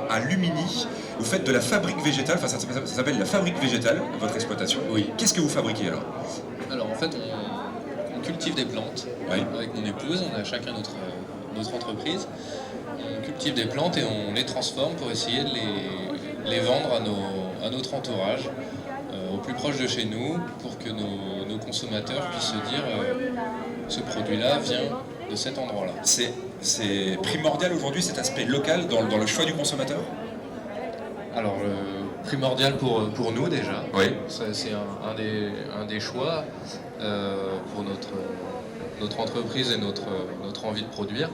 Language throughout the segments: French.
À Lumini, vous faites de la fabrique végétale, enfin ça s'appelle la fabrique végétale, votre exploitation. Oui. Qu'est-ce que vous fabriquez alors? Alors en fait, on cultive des plantes. Oui. Avec mon épouse, on a chacun notre entreprise. On cultive des plantes et on les transforme pour essayer de les vendre à notre entourage, au plus proche de chez nous, pour que nos consommateurs puissent se dire ce produit-là vient de cet endroit-là. C'est primordial aujourd'hui cet aspect local dans le choix du consommateur? Alors, primordial pour nous déjà. Oui. C'est un des choix pour notre entreprise et notre envie de produire.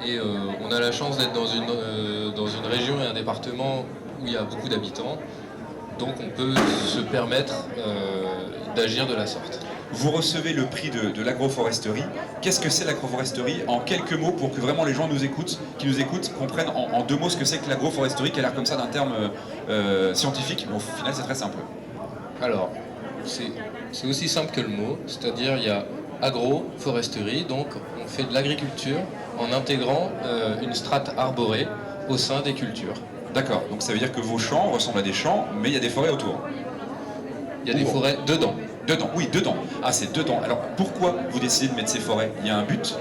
Et on a la chance d'être dans une région et un département où il y a beaucoup d'habitants. Donc on peut se permettre d'agir de la sorte. Vous recevez le prix de l'agroforesterie. Qu'est-ce que c'est l'agroforesterie? En quelques mots, pour que vraiment les gens qui nous écoutent comprennent en deux mots ce que c'est que l'agroforesterie, qui a l'air comme ça d'un terme scientifique, mais au final c'est très simple. Alors, c'est aussi simple que le mot, c'est-à-dire il y a agroforesterie, donc on fait de l'agriculture en intégrant une strate arborée au sein des cultures. D'accord, donc ça veut dire que vos champs ressemblent à des champs, mais il y a des forêts autour. Il y a des forêts dedans. Dedans, oui, dedans. Ah, c'est dedans. Alors, pourquoi vous décidez de mettre ces forêts? Il y a un but?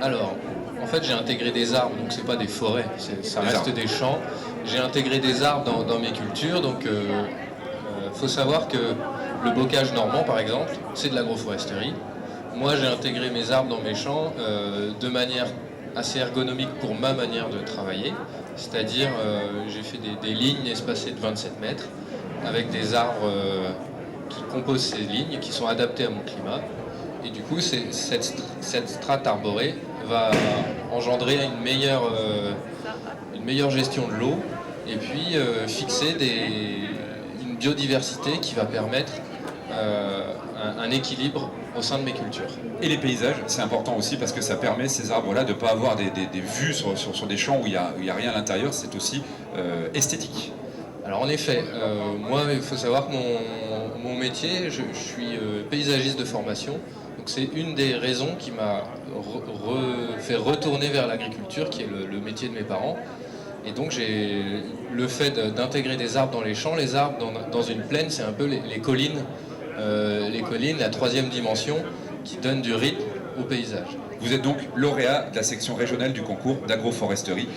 Alors, en fait, j'ai intégré des arbres, donc c'est pas des forêts, ça reste des champs. J'ai intégré des arbres dans mes cultures, donc faut savoir que le bocage normand, par exemple, c'est de l'agroforesterie. Moi, j'ai intégré mes arbres dans mes champs de manière assez ergonomique pour ma manière de travailler, c'est-à-dire j'ai fait des lignes espacées de 27 mètres avec des arbres qui composent ces lignes, qui sont adaptés à mon climat. Et du coup, cette strate arborée va engendrer une meilleure gestion de l'eau et puis fixer une biodiversité qui va permettre un équilibre au sein de mes cultures. Et les paysages, c'est important aussi parce que ça permet ces arbres-là de ne pas avoir des vues sur des champs où il n'y a rien à l'intérieur, c'est aussi esthétique. Alors en effet, moi il faut savoir que mon métier, je suis paysagiste de formation, donc c'est une des raisons qui m'a fait retourner vers l'agriculture, qui est le métier de mes parents. Et donc j'ai le fait d'intégrer des arbres dans les champs. Les arbres dans une plaine, c'est un peu les collines, la troisième dimension qui donne du rythme au paysage. Vous êtes donc lauréat de la section régionale du concours d'agroforesterie.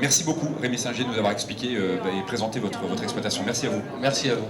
Merci beaucoup Rémi Singier de nous avoir expliqué et présenté votre exploitation. Merci à vous. Merci à vous.